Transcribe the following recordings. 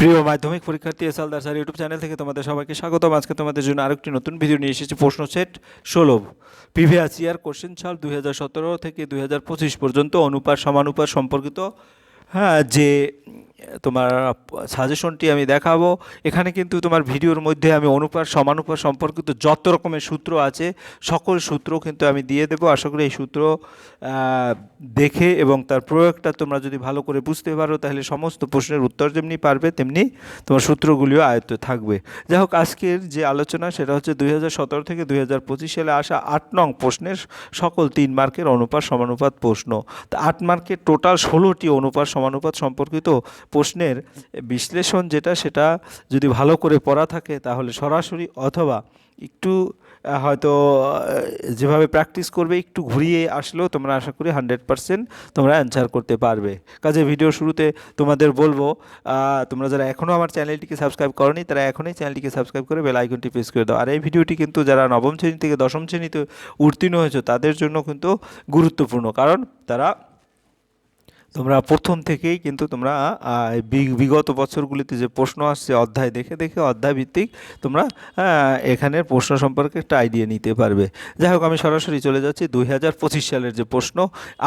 প্রিয় মাধ্যমিক পরীক্ষার্থী এসএলদার স্যার ইউটিউব চ্যানেল থেকে তোমাদের সবাইকে স্বাগতম। আজকে তোমাদের জন্য আরেকটি নতুন ভিডিও নিয়ে এসেছি। প্রশ্ন সেট 16 প্রিভিয়াস ইয়ার কোশ্চেন সাল 2017 থেকে 2025 পর্যন্ত অনুপাত সমানুপাত সম্পর্কিত যে তোমার সাজেশনটি আমি দেখাবো। এখানে কিন্তু তোমার ভিডিওর মধ্যে আমি অনুপাত সমানুপাত সম্পর্কিত যত রকমের সূত্র আছে সকল সূত্র কিন্তু আমি দিয়ে দেবো। আশা করি এই সূত্র দেখে এবং তার প্রয়োগটা তোমরা যদি ভালো করে বুঝতে পারো তাহলে সমস্ত প্রশ্নের উত্তর যেমনি পারবে তেমনি তোমার সূত্রগুলিও আয়ত্তে থাকবে। যাই হোক, আজকের যে আলোচনা সেটা হচ্ছে 2017 থেকে 2025 সালে আসা 8 নং প্রশ্নের সকল 3 মার্কের অনুপাত সমানুপাত প্রশ্ন। তা 8 মার্কের টোটাল 16টি অনুপাত সমানুপাত সম্পর্কিত প্রশ্নের বিশ্লেষণ সেটা যদি ভালো করে পড়া থাকে তাহলে সরাসরি অথবা একটু হয়তো যেভাবে প্র্যাকটিস করবে একটু ঘুরিয়ে আসলেও তোমরা আশা করি 100% তোমরা অ্যান্সার করতে পারবে। কাজে ভিডিও শুরুতে তোমাদের বলবো, তোমরা যারা এখনও আমার চ্যানেলটিকে সাবস্ক্রাইব করোনি তারা এখনই চ্যানেলটিকে সাবস্ক্রাইব করে বেল আইকনটি প্রেস করে দাও। আর এই ভিডিওটি কিন্তু যারা নবম শ্রেণী থেকে দশম শ্রেণীতে উত্তীর্ণ হয়েছে তাদের জন্য কিন্তু গুরুত্বপূর্ণ, কারণ তোমরা প্রথম থেকেই কিন্তু তোমরা বিগত বছরগুলিতে যে প্রশ্ন আসছে অধ্যায় দেখে দেখে অধ্যায় ভিত্তিক তোমরা এখানের প্রশ্ন সম্পর্কে একটা আইডিয়া নিতে পারবে। যাই হোক, আমি সরাসরি চলে যাচ্ছি 2025 সালের যে প্রশ্ন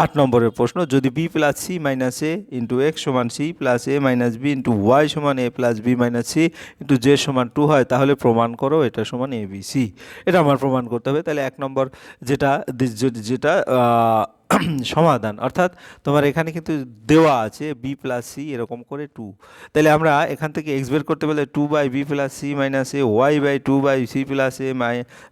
8 নম্বরের প্রশ্ন। যদি b plus C minus a into x সমান সি প্লাস এ মাইনাস বি ইন্টু ওয়াই সমান a plus B minus c into z সমান 2 হয় তাহলে প্রমাণ করো এটা সমান এ বি সি। এটা আমার প্রমাণ করতে হবে। তাহলে 1 নম্বর যেটা সমাধান, অর্থাৎ তোমার এখানে কিন্তু দেওয়া আছে বি প্লাস সি এরকম করে 2। তাহলে আমরা এখান থেকে এক্স বের করতে পারলে 2 by B plus C minus A Y by 2 by C plus A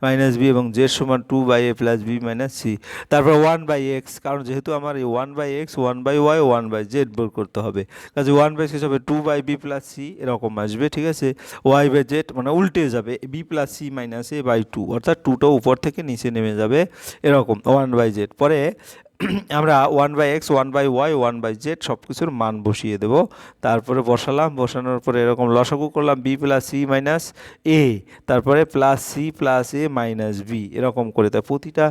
minus B এবং জেড সমান 2 by A plus B minus C. তারপর 1 বাই এক্স, কারণ যেহেতু আমার এই 1 by X 1 by Y 1 by Z বের করতে হবে, কাজে 1 বাই এক্স হবে 2 বাই বি প্লাস সি এরকম আসবে, ঠিক আছে। ওয়াই বাই জেড মানে উল্টে যাবে, B plus C minus A by 2, অর্থাৎ 2টা উপর থেকে নিচে নেমে যাবে এরকম 1 বাই জেড। পরে আমরা 1 by X 1 by Y 1 by Z সব কিছুর মান বসিয়ে দেব। তারপরে বসানোর পরে এরকম লসাগু করলাম B plus C minus A, তারপরে প্লাস সি প্লাস এ মাইনাস বি এরকম করে। তাই প্রতিটা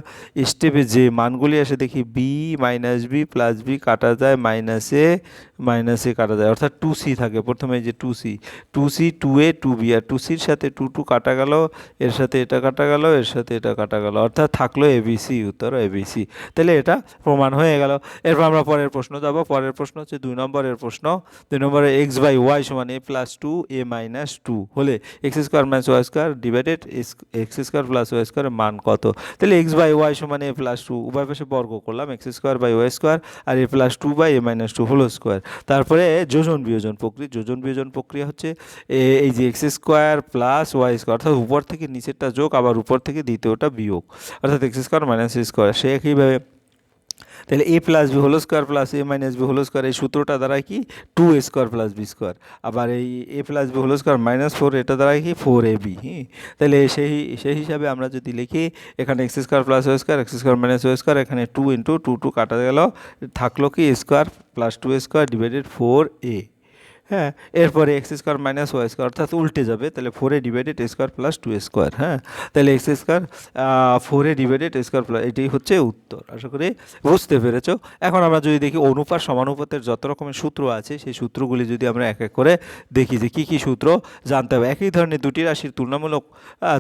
স্টেপে যে মানগুলি আসে দেখি B minus B plus B কাটা যায় মাইনাস এ কাটা যায়, অর্থাৎ 2c থাকে প্রথমে, যে 2c 2a 2b, আর 2cর সাথে 2 কাটা গেল, এর সাথে এটা কাটা গেল, এর সাথে এটা কাটা গেল, অর্থাৎ থাকলো এবিসি, উত্তর এবিসি। তাহলে এটা প্রমাণ হয়ে গেল। এরপর আমরা পরের প্রশ্ন যাব। পরের প্রশ্ন হচ্ছে 2 নম্বরের প্রশ্ন। 2 নম্বরে এক্স বাই ওয়াই সমান এ প্লাস 2 এ মাইনাস 2 হলে X square minus Y square divided X square plus Y স্কোয়ারের মান কত? তাহলে এক্স বাই ওয়াই সমান এ প্লাস 2, উভয় পাশে বর্গ করলাম, X square by Y square আর A plus 2 by A minus 2 whole square. তারপরে যোজন বিয়োজন প্রক্রিয়া হচ্ছে এই যে X square plus Y square, অর্থাৎ উপর থেকে নিচেরটা যোগ আবার উপর থেকে দ্বিতীয়টা বিয়োগ, অর্থাৎ x square minus a square. সে একইভাবে তাহলে a plus b whole square plus A minus b whole square, এই সূত্রটা দ্বারা কি 2a square plus B square. আবার এই a plus b whole square minus 4 এটা দ্বারা কি 4ab। তাহলে সেই হিসাবে আমরা যদি লিখি এখানে X square plus Y square X square minus Y square, এখানে 2 ইন্টু 2 কাটা গেল, থাকলো কি square plus 2a square divided 4a। এরপরে X square minus Y square, অর্থাৎ উল্টে যাবে, তাহলে 4a divided A square plus 2a square. তাহলে X square 4a divided A square plus, এটাই হচ্ছে উত্তর। আশা করি বুঝতে পেরেছ। এখন আমরা যদি দেখি অনুপাত সমানুপাতের যত রকমের সূত্র আছে সেই সূত্রগুলি যদি আমরা এক এক করে দেখি যে কী সূত্র জানতে হবে। একই ধরনের দুটি রাশির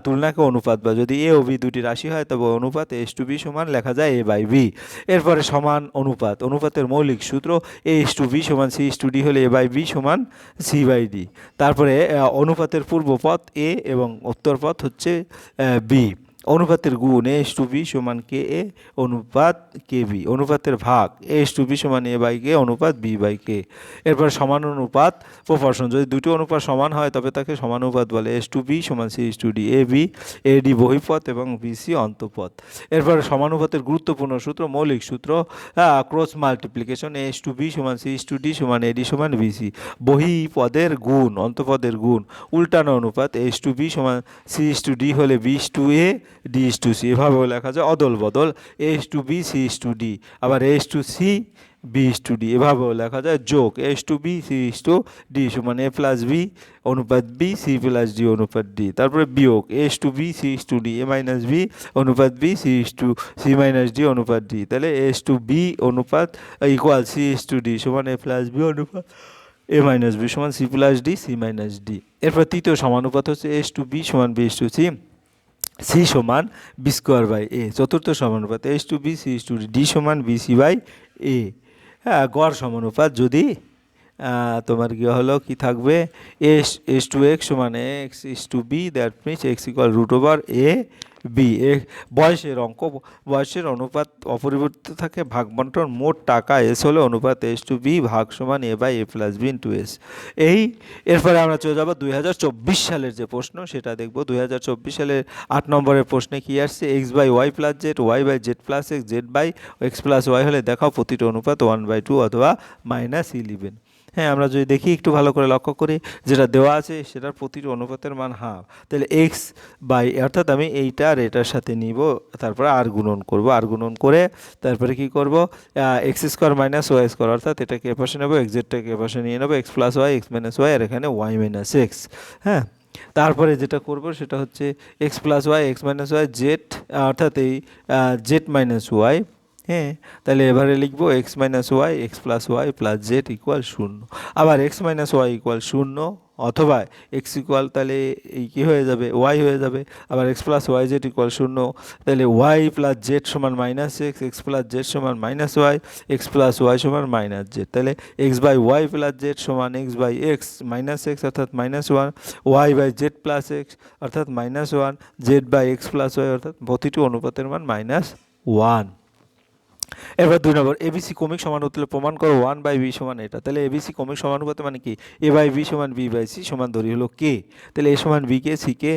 তুলনাকে অনুপাত, বা যদি এ ও বি দুটি রাশি হয় তবে অনুপাত এস টু বি সমান লেখা যায় এ বাই বি। এরপরে সমান অনুপাতের মৌলিক সূত্র এ এস টু বি সমান সি এস টু ডি হলে এ বাই বি সমান সি বাই ডি। তারপরে অনুপাতের পূর্বপদ এ এবং উত্তরপদ হচ্ছে বি। অনুপাতের গুণ এ এস টু বি সমান কে এ অনুপাত কে বি। অনুপাতের ভাগ এ এস টু বি সমান এ বাই কে অনুপাত বি বাই কে। এরপর সমানুপাত প্রপোর্শন, যদি দুটি অনুপাত সমান হয় তবে তাকে সমানুপাত বলে। এস টু বি সমান c S to d, a d বহিঃপথ এবং বি সি অন্তঃপথ। এরপর সমানুপাতের গুরুত্বপূর্ণ সূত্র মৌলিক সূত্র cross multiplication a is to b সমান সি এস টু ডি সমান এ ডি সমান বি সি। বহিঃপদের গুণ অন্তঃপদের গুণ। উল্টানো অনুপাত এস টু বি সমান সি এস টু ডি হলে b to a d is to c, এভাবেও লেখা যায়। অদল বদল is to b c is to d, আবার is to c b is to d, এভাবেও লেখা যায়। যোগ is to b c is to d সমান এ প্লাস বি অনুপাত বি সি প্লাস ডি অনুপাত ডি। তারপরে বিয়োগ as to b c is to d a minus b অনুপাত b c is to c minus d অনুপাত d. তাহলে as to b অনুপাত equal c is to d সমান a plus b অনুপাত a minus b সমান c plus d c minus d. এরপর তৃতীয় সমানুপাত হচ্ছে এস টু বি সমান B as to c, c সমান বি স্কোয়ার বাই এ। চতুর্থ সমানুপাত as to b c S to d সমান বি সি বাই এ। হ্যাঁ, গড় সমানুপাত যদি তোমার কি হলো কি থাকবে, এস এস টু এক্স সমান x is to b, that means x equal root over a b. বয়সের অঙ্ক, বয়সের অনুপাত অপরিবর্তিত থাকে, ভাগ বন্টন মোট টাকা এস হলো অনুপাত এস টু বি ভাগ সমান a by A plus b into as. এরপরে আমরা চলে যাবো 2024 সালের যে প্রশ্ন সেটা দেখবো। 2024 সালের 8 নম্বরের প্রশ্নে কি আসছে, X by Y plus Z, Y by Z plus X, Z by x plus Y হলে দেখাও প্রতিটি অনুপাত 1/2 অথবা -11। হ্যাঁ, আমরা যদি দেখি একটু ভালো করে লক্ষ্য করি, যেটা দেওয়া আছে সেটার প্রতিটি অনুপাতের মান হাফ। তাহলে এক্স বাই, অর্থাৎ আমি এইটা আর এটার সাথে নিব, তারপরে আর গুণন করব, আর গুণন করে তারপরে কি করব, x square minus Y square, অর্থাৎ এটাকে এপাশে নেবো, এক্স জেডটাকে এপাশে নিয়ে নেবো, x plus Y x minus y, আর এখানে ওয়াই মাইনাস এক্স। হ্যাঁ, তারপরে যেটা করব সেটা হচ্ছে X plus Y x minus Y Z, অর্থাৎ এই জেড মাইনাস ওয়াই। হ্যাঁ, তাহলে এবারে লিখবো X minus Y x plus Y plus Z equal 0। আবার এক্স মাইনাস ওয়াই ইকুয়াল 0, অথবা এক্স ইকুয়াল, তাহলে এই কী হয়ে যাবে, ওয়াই হয়ে যাবে। আবার x plus y z equal 0, তাহলে ওয়াই প্লাস জেড সমান minus x, x plus z সমান minus Y, x plus y সমান মাইনাস জেড। তাহলে x by Y plus z সমান x by x minus x অর্থাৎ -1, y by Z plus x অর্থাৎ -1, z by x plus y অর্থাৎ প্রতিটি অনুপাতের মান -1। এবার 2 নম্বর, এবিসি কমিক সমানুপাতে প্রমাণ করো 1/b সমান এটা। তাহলে এবিসি কমিক সমানুপাতে মানে কি, এ বাই বি সমান বি বাই সি সমান ধরি হলো কে। তাহলে এ সমান বি কে, সি কে,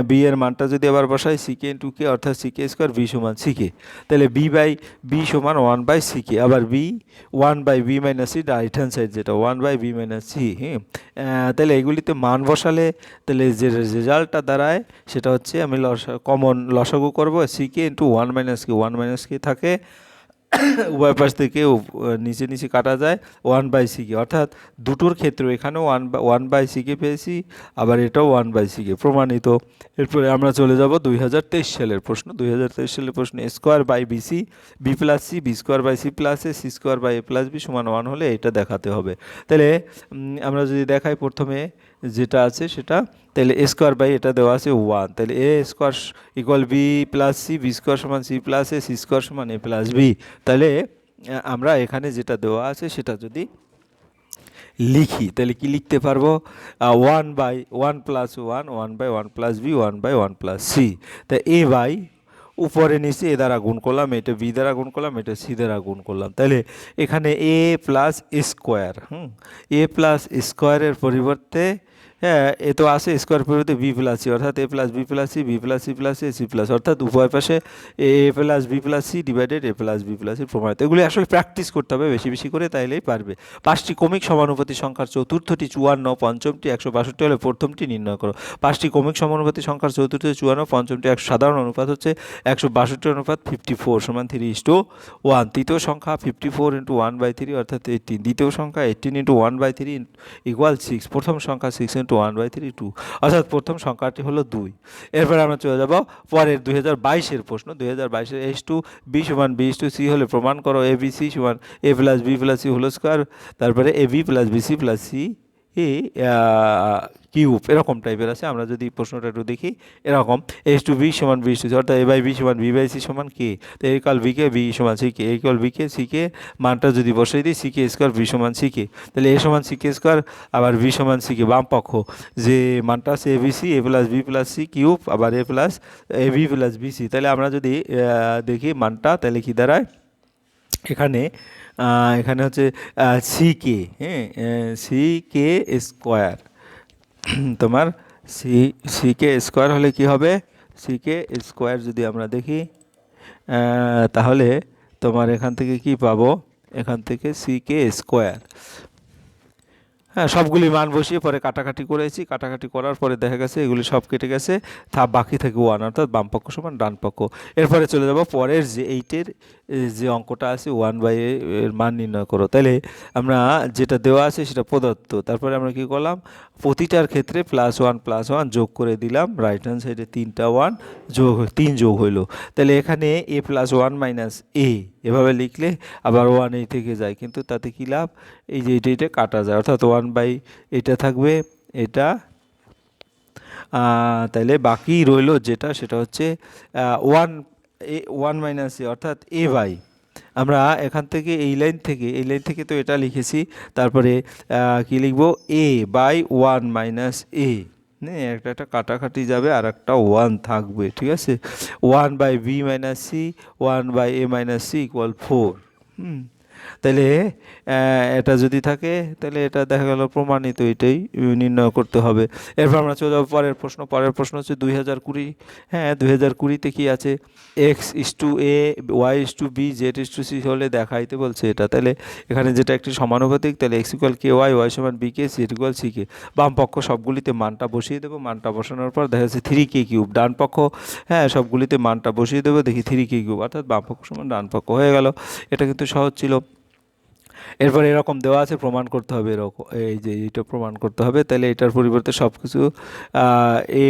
বি এর মানটা যদি আবার বসাই সি কে ইন্টু কে অর্থাৎ সি কে স্কোয়ার, বি সমান সি কে। তাহলে বি বাই বি সমান 1/সি কে। আবার বি 1/বি minus c, right hand side যেটা 1/বি মাইনাস সি। হ্যাঁ, তাহলে এগুলিতে মান বসালে তাহলে যে রেজাল্টটা দাঁড়ায় সেটা হচ্ছে, আমি কমন লসাগু করবো, সি কে ইন্টু 1 - কে থাকে, উভয় পাশ থেকে নিচে নিচে কাটা যায়, 1/সি কে, অর্থাৎ দুটোর ক্ষেত্রে এখানেও 1/সি কে পেয়েছি, আবার এটাও 1/সি কে প্রমাণিত। এরপরে আমরা চলে যাব 2023 সালের প্রশ্ন। 2023 সালের প্রশ্ন, a square by b c b plus c, b square by C plus a, c square by A plus b সমান 1 হলে এটা দেখাতে হবে। তাহলে আমরা যদি দেখাই প্রথমে যেটা আছে সেটা, তাহলে এ স্কোয়ার বাই এটা দেওয়া আছে 1, তাহলে a square equal b plus c, b square সমান c plus a, c square সমান এ প্লাস বি। তাহলে আমরা এখানে যেটা দেওয়া আছে সেটা যদি লিখি তাহলে কি লিখতে পারবো, 1/1 plus 1, 1/1 plus B, 1/1 plus C. তা এ বাই উপরে নিচে এ দ্বারা গুণ করলাম, এটা বি দ্বারা গুণ করলাম, এটা সি দ্বারা গুণ করলাম। তাহলে এখানে এ প্লাস স্কোয়ার, এ প্লাস স্কোয়ারের পরিবর্তে, হ্যাঁ, এ তো আসে স্কোয়ার পরিবর্তে বি প্লাস সি, অর্থাৎ a plus b plus c, b plus C plus a, c plus, অর্থাৎ উভয় পাশে a plus b plus c divided a plus b plus c প্রমাণিত। এগুলি আসলে প্র্যাকটিস করতে হবে বেশি বেশি করে, তাইলেই পারবে। 5টি ক্রমিক সমানুপাতি সংখ্যার চতুর্থটি 54, পঞ্চমটি 162 হলে প্রথমটি নির্ণয় করো। 5টি ক্রমিক সমানুপাতি সংখ্যার চতুর্থটি 54, পঞ্চমটি সাধারণ অনুপাত হচ্ছে 162 অনুপাত 54 সমান 3:1। তৃতীয় সংখ্যা 54 × 1/3 অর্থাৎ 18। দ্বিতীয় সংখ্যা 18 × 1/3 ইকুয়াল 6। প্রথম সংখ্যা 6 × 1/3 2, অর্থাৎ প্রথম সংখ্যাটি হলো 2। এরপরে আমরা চলে যাব পরের 2022-এর প্রশ্ন। 2022-এর এস টু বি সমান বি টু সি হলে প্রমাণ করো এ বি সি সমান a plus b plus c whole square, তারপরে a b plus b c plus c cube, এরকম টাইপের আছে। আমরা যদি প্রশ্নটা একটু দেখি, এরকম এস টু বি সমান বি টু সি, অর্থাৎ এ বাই বি সমান বি বাই সি সমান কে। তো a equal b k, b সমান সি কে, এ equal b k, c k মানটা যদি বসাই দিই, সি কে স্কোয়ার বি সমান সি কে, তাহলে এ সমান সি কে স্কোয়ার, আবার বি সমান সি কে, বাম পক্ষ যে মানটা আছে a b c, a plus b plus c cube, আবার a plus a b plus b c. তাহলে আমরা যদি দেখি মানটা, তাহলে কি দাঁড়ায় এখানে, এখানে হচ্ছে সি কে, হ্যাঁ, সি কে স্কোয়ার, তোমার সি কে স্কোয়ার হলে কি হবে, সি কে স্কোয়ার যদি আমরা দেখি তাহলে তোমার এখান থেকে কি পাবো, এখান থেকে সি কে স্কোয়ার, হ্যাঁ, সবগুলি মান বসিয়ে পরে কাটাকাটি করেছি, কাটাকাটি করার পরে দেখা গেছে এগুলি সব কেটে গেছে, বাকি থাকে 1, অর্থাৎ বাম পক্ষ সমান ডান পক্ষ। এরপরে চলে যাব পরের যে 8-এর যে অঙ্কটা আছে 1/a এর মান নির্ণয় করো। তাহলে আমরা যেটা দেওয়া আছে সেটা প্রদত্ত, তারপরে আমরা কি করলাম, প্রতিটার ক্ষেত্রে +1 যোগ করে দিলাম, রাইট হ্যান্ড সাইডে 3টা 1 যোগ 3 যোগ হইলো। তাহলে এখানে a + 1 - a এভাবে লিখলে আবার 1 এই থেকে যায়, কিন্তু তাতে কী লাভ, এই যে এটা কাটা যায়, অর্থাৎ 1 এটা থাকবে এটা, তাহলে বাকি রইল যেটা সেটা হচ্ছে 1 - a অর্থাৎ আমরা এখান থেকে এই লাইন থেকে তো এটা লিখেছি, তারপরে কি লিখবো, a/1 - a, একটা কাটাকাটি যাবে আর একটা 1 থাকবে, ঠিক আছে। 1/b - c 1/a - c = 4। তাহলে এটা যদি থাকে তাহলে এটা দেখা গেল প্রমাণিত, এটাই নির্ণয় করতে হবে। এরপর আমরা চলে যাবো পরের প্রশ্ন হচ্ছে 2020। হ্যাঁ, 2020-তে কী আছে, x:a, y:b, z:c হলে দেখাইতে বলছে এটা। তাহলে এখানে যেটা একটি সমানুপাতিক, তাহলে x = ky, y = bk, z = ck। বাম পক্ষ সবগুলিতে মানটা বসিয়ে দেবো, মানটা বসানোর পর দেখা যাচ্ছে 3k³ ডান পক্ষ, হ্যাঁ সবগুলিতে মানটা বসিয়ে দেবো, দেখি 3k³ অর্থাৎ বাম পক্ষ সমান ডান পক্ষ হয়ে গেল। এটা কিন্তু সহজ ছিল। এরপর এরকম দেওয়া আছে, প্রমাণ করতে হবে, এরকম এই যে এইটা প্রমাণ করতে হবে। তাহলে এটার পরিবর্তে সব কিছু A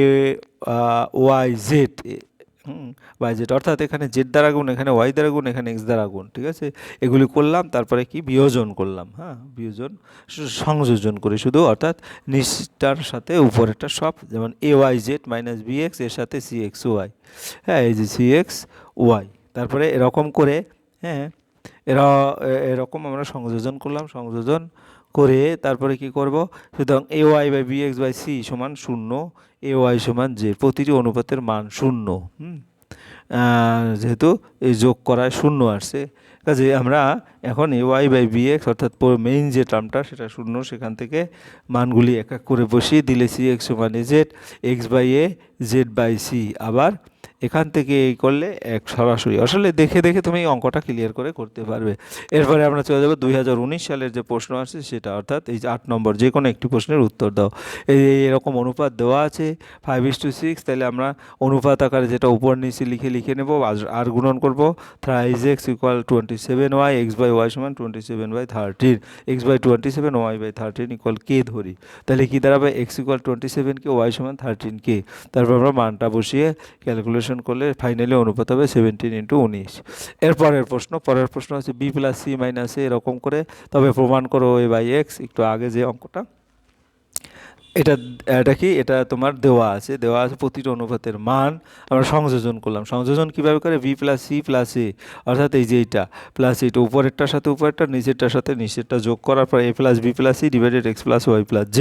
Y Z, Y Z অর্থাৎ এখানে জেড দ্বারা গুণ, এখানে ওয়াই দ্বারা গুণ, এখানে এক্স দ্বারা গুণ, ঠিক আছে। এগুলি করলাম, তারপরে কি বিয়োজন করলাম, হ্যাঁ বিয়োজন সংযোজন করে শুধু, অর্থাৎ নিচটার সাথে উপরেরটা সব, যেমন AYZ - BX এর সাথে CXY, হ্যাঁ এই যে CXY, তারপরে এরকম করে, হ্যাঁ এরকম আমরা সংযোজন করলাম, সংযোজন করে তারপরে কি করব, সুতরাং AY/BX/C = 0, AY = Z, প্রতিটি অনুপাতের মান 0, যেহেতু এই যোগ করায় 0 আসছে, কাজে আমরা এখন AY/BX অর্থাৎ মেইন যে টার্মটা সেটা 0, সেখান থেকে মানগুলি এক এক করে বসিয়ে দিলে CX = AZ, x/a, z/c, আবার এখান থেকে এই করলে এক সরাসরি, আসলে দেখে দেখে তুমি অঙ্কটা ক্লিয়ার করে করতে পারবে। এরপরে আমরা চলে যাবো 2019 সালের যে প্রশ্ন আসছে সেটা, অর্থাৎ এই যে 8 নম্বর, যে কোনো একটি প্রশ্নের উত্তর দাও। এরকম অনুপাত দেওয়া আছে 5:6, তাহলে আমরা অনুপাত আকারে যেটা উপর নিচে লিখে নেব, আর গুণন করবো, thrice x = 27y, x/y = 27/13, x/27, y/13 = k ধরি। তাহলে কি দাঁড়াবে, x = 27k, y = 13k। তারপর আমরা মানটা বসিয়ে ক্যালকুলেশন করলে ফাইনালি অনুপাত হবে 17 × 19। পরের প্রশ্ন হচ্ছে b + c - a, এরকম করে, তবে প্রমাণ করো a/x। একটু আগে যে অঙ্কটা, এটা কি, এটা তোমার দেওয়া আছে প্রতিটি অনুপাতের মান আমরা সংযোজন করলাম। সংযোজন কিভাবে করে, b + c + a, অর্থাৎ এই যে এইটা প্লাস এইটা, উপরেরটার সাথে উপরেরটা, নিচেরটার সাথে নিচেরটা যোগ করার পর a + b + c / x + y + z,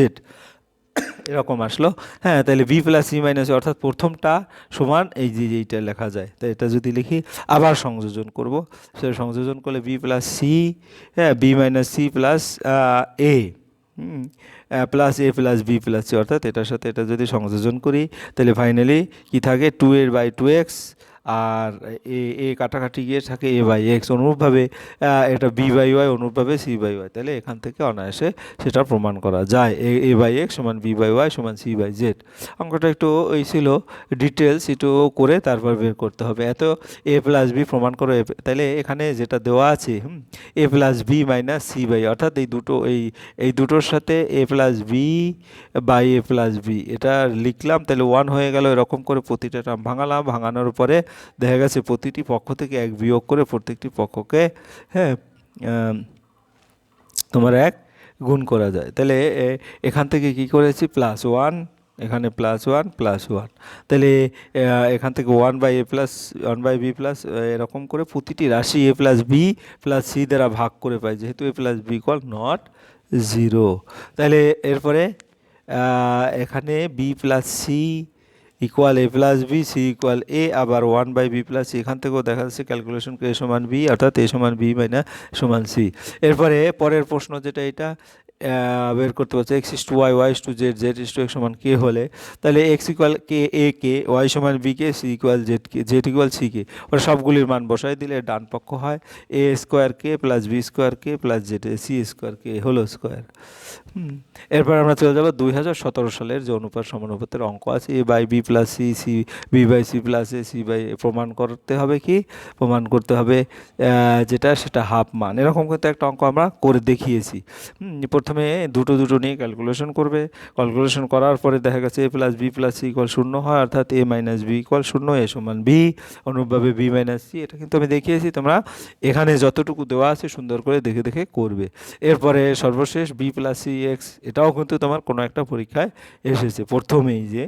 এরকম আসলো। হ্যাঁ, তাহলে b + c - a অর্থাৎ প্রথমটা সমান এই যে এইটা লেখা যায়, তাই এটা যদি লিখি, আবার সংযোজন করব, সেটা সংযোজন করলে b + c, হ্যাঁ b - c + a, plus a + b + c, অর্থাৎ এটার সাথে এটা যদি সংযোজন করি তাহলে ফাইনালি কি থাকে, 2a/2x, আর এ কাটাকাটি গিয়ে থাকে a/x, অনুরূপভাবে এটা b/y, অনুরূপভাবে c/y, তাহলে এখান থেকে অনায়াসে সেটা প্রমাণ করা যায়, a/x = b/y = c/z। অঙ্কটা একটু ওই ছিল ডিটেলস, একটু করে তারপর বের করতে হবে। এত a + b প্রমাণ করো, তাহলে এখানে যেটা দেওয়া আছে a + b - c/, অর্থাৎ এই দুটোর সাথে a + b/a + b, এটা লিখলাম, তাহলে 1 হয়ে গেল। এরকম করে প্রতিটা টার্ম ভাঙালাম, ভাঙানোর পরে দেখা গেছে প্রতিটি পক্ষ থেকে 1 বিয়োগ করে প্রত্যেকটি পক্ষকে, হ্যাঁ তোমার 1 গুণ করা যায়। তাহলে এখান থেকে কি করেছি, +1, এখানে +1 +1, তাহলে এখান থেকে 1/a + 1/b + এরকম করে প্রতিটি রাশি a + b + c দ্বারা ভাগ করে পাই, যেহেতু a + b = not 0। তাহলে এরপরে এখানে b + c = a + b, c = a, আবার 1/b + c, এখান থেকেও দেখা যাচ্ছে ক্যালকুলেশন a = b, অর্থাৎ a = b - c। এরপরে পরের প্রশ্ন যেটা, এটা বের করতে পারছে, x = y, y = z, z = x = k হলে, তাহলে x = k a k, y = b k, c = z k, z = c k, ওরা সবগুলির মান বসাই দিলে ডান পক্ষ হয় a² k + b² k + z c² k whole square. এরপর আমরা চলে যাব 2017 সালের যে অনুপাত সমানুপাতের অঙ্ক আছে, a/b + c, b/c + a, c/a, প্রমাণ করতে হবে কি, প্রমাণ করতে হবে যেটা সেটা হাফ মান। এরকম করতে একটা অঙ্ক আমরা করে দেখিয়েছি। প্রথম প্রথমে দুটো দুটো নিয়ে ক্যালকুলেশন করবে, ক্যালকুলেশন করার পরে দেখা গেছে a plus b plus c equal শূন্য হয়, অর্থাৎ এ মাইনাস বি ইকুয়াল শূন্য, এ সমান বি, অনুরূপভাবে বি মাইনাস সি। এটা কিন্তু আমি দেখিয়েছি, তোমরা এখানে যতটুকু দেওয়া আছে সুন্দর করে দেখে দেখে করবে। এরপরে সর্বশেষ বি প্লাস সি এক্স, এটাও কিন্তু তোমার কোনো একটা পরীক্ষায় এসেছে প্রথমেই, যে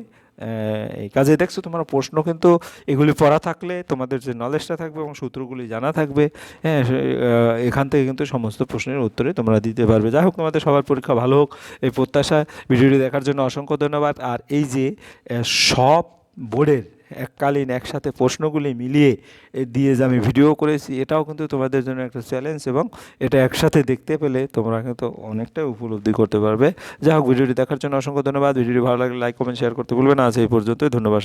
এই কাজে দেখছো তোমার প্রশ্ন কিন্তু এগুলি পড়া থাকলে তোমাদের যে নলেজটা থাকবে এবং সূত্রগুলি জানা থাকবে, হ্যাঁ, এখান থেকে কিন্তু সমস্ত প্রশ্নের উত্তরে তোমরা দিতে পারবে। যাই হোক, তোমাদের সবার পরীক্ষা ভালো হোক এই প্রত্যাশা। ভিডিওটি দেখার জন্য অসংখ্য ধন্যবাদ। আর এই যে সব বোর্ডের এককালীন একসাথে প্রশ্নগুলি মিলিয়ে দিয়ে যে আমি ভিডিও করেছি, এটাও কিন্তু তোমাদের জন্য একটা চ্যালেঞ্জ, এবং এটা একসাথে দেখতে পেলে তোমরা কিন্তু অনেকটাই উপলব্ধি করতে পারবে। যাই হোক, ভিডিওটি দেখার জন্য অসংখ্য ধন্যবাদ। ভিডিওটি ভালো লাগলে লাইক কমেন্ট শেয়ার করতে ভুলবে না। আজ এই পর্যন্তই, ধন্যবাদ।